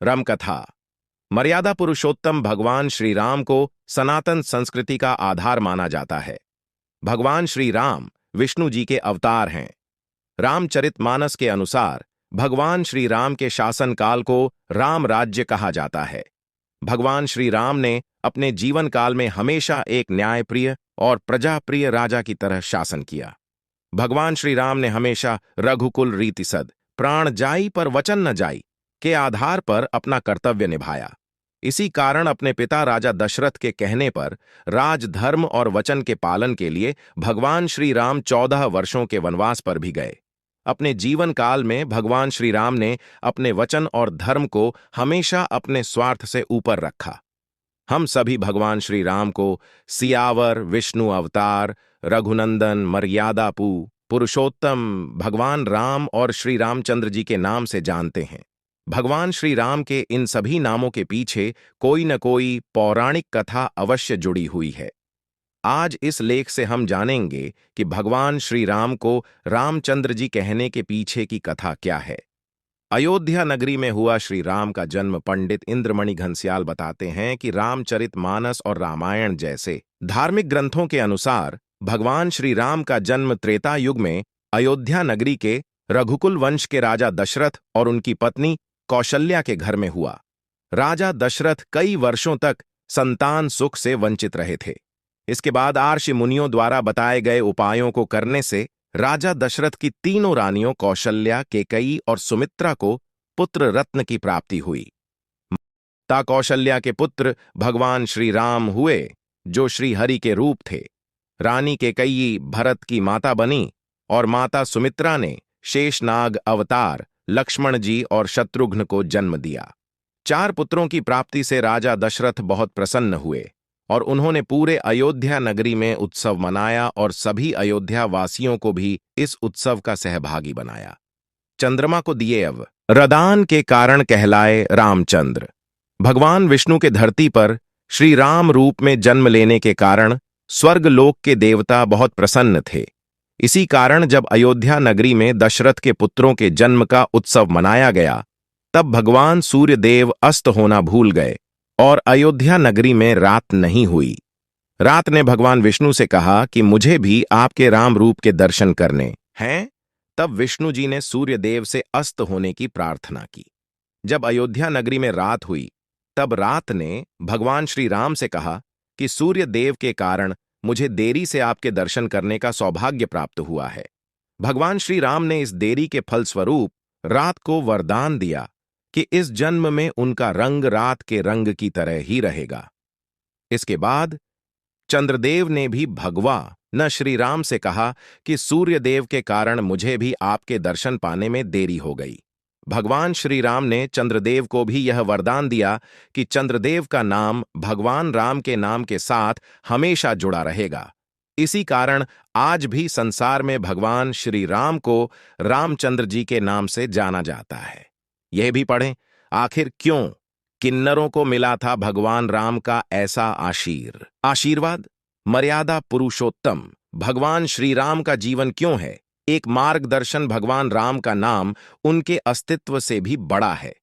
रामकथा। मर्यादा पुरुषोत्तम भगवान श्री राम को सनातन संस्कृति का आधार माना जाता है। भगवान श्री राम विष्णु जी के अवतार हैं। रामचरितमानस के अनुसार भगवान श्री राम के शासनकाल को राम राज्य कहा जाता है। भगवान श्री राम ने अपने जीवन काल में हमेशा एक न्यायप्रिय और प्रजाप्रिय राजा की तरह शासन किया। भगवान श्री राम ने हमेशा रघुकुल रीतिसद प्राण जाई पर वचन न जाई के आधार पर अपना कर्तव्य निभाया। इसी कारण अपने पिता राजा दशरथ के कहने पर राजधर्म और वचन के पालन के लिए भगवान श्री राम 14 वर्षों के वनवास पर भी गए। अपने जीवन काल में भगवान श्री राम ने अपने वचन और धर्म को हमेशा अपने स्वार्थ से ऊपर रखा। हम सभी भगवान श्री राम को सियावर, विष्णु अवतार, रघुनंदन, मर्यादापू, पुरुषोत्तम, भगवान राम और श्री रामचंद्र जी के नाम से जानते हैं। भगवान श्री राम के इन सभी नामों के पीछे कोई न कोई पौराणिक कथा अवश्य जुड़ी हुई है। आज इस लेख से हम जानेंगे कि भगवान श्री राम को रामचंद्र जी कहने के पीछे की कथा क्या है। अयोध्या नगरी में हुआ श्री राम का जन्म पंडित इंद्रमणि घनश्याल बताते हैं कि रामचरितमानस और रामायण जैसे धार्मिक ग्रंथों के अनुसार भगवान श्री राम का जन्म त्रेता युग में अयोध्या नगरी के रघुकुल वंश के राजा दशरथ और उनकी पत्नी कौशल्या के घर में हुआ। राजा दशरथ कई वर्षों तक संतान सुख से वंचित रहे थे। इसके बाद आर्षि मुनियों द्वारा बताए गए उपायों को करने से राजा दशरथ की तीनों रानियों कौशल्या, केकई और सुमित्रा को पुत्र रत्न की प्राप्ति हुई। माता कौशल्या के पुत्र भगवान श्री राम हुए, जो श्री हरि के रूप थे। रानी केकई भरत की माता बनी और माता सुमित्रा ने शेषनाग अवतार लक्ष्मण जी और शत्रुघ्न को जन्म दिया। 4 पुत्रों की प्राप्ति से राजा दशरथ बहुत प्रसन्न हुए और उन्होंने पूरे अयोध्या नगरी में उत्सव मनाया और सभी अयोध्या वासियों को भी इस उत्सव का सहभागी बनाया। चंद्रमा को दिए वरदान के कारण कहलाए रामचंद्र। भगवान विष्णु के धरती पर श्री राम रूप में जन्म लेने के कारण स्वर्गलोक के देवता बहुत प्रसन्न थे। इसी कारण जब अयोध्या नगरी में दशरथ के पुत्रों के जन्म का उत्सव मनाया गया, तब भगवान सूर्य देव अस्त होना भूल गए और अयोध्या नगरी में रात नहीं हुई। रात ने भगवान विष्णु से कहा कि मुझे भी आपके राम रूप के दर्शन करने हैं। तब विष्णु जी ने सूर्य देव से अस्त होने की प्रार्थना की। जब अयोध्या नगरी में रात हुई, तब रात ने भगवान श्री राम से कहा कि सूर्य देव के कारण मुझे देरी से आपके दर्शन करने का सौभाग्य प्राप्त हुआ है। भगवान श्री राम ने इस देरी के फलस्वरूप रात को वरदान दिया कि इस जन्म में उनका रंग रात के रंग की तरह ही रहेगा। इसके बाद चंद्रदेव ने भी भगवा न श्री राम से कहा कि सूर्य देव के कारण मुझे भी आपके दर्शन पाने में देरी हो गई। भगवान श्री राम ने चंद्रदेव को भी यह वरदान दिया कि चंद्रदेव का नाम भगवान राम के नाम के साथ हमेशा जुड़ा रहेगा। इसी कारण आज भी संसार में भगवान श्री राम को रामचंद्र जी के नाम से जाना जाता है। यह भी पढ़ें, आखिर क्यों किन्नरों को मिला था भगवान राम का ऐसा आशीर्वाद। मर्यादा पुरुषोत्तम भगवान श्री राम का जीवन क्यों है एक मार्गदर्शन। भगवान राम का नाम उनके अस्तित्व से भी बड़ा है।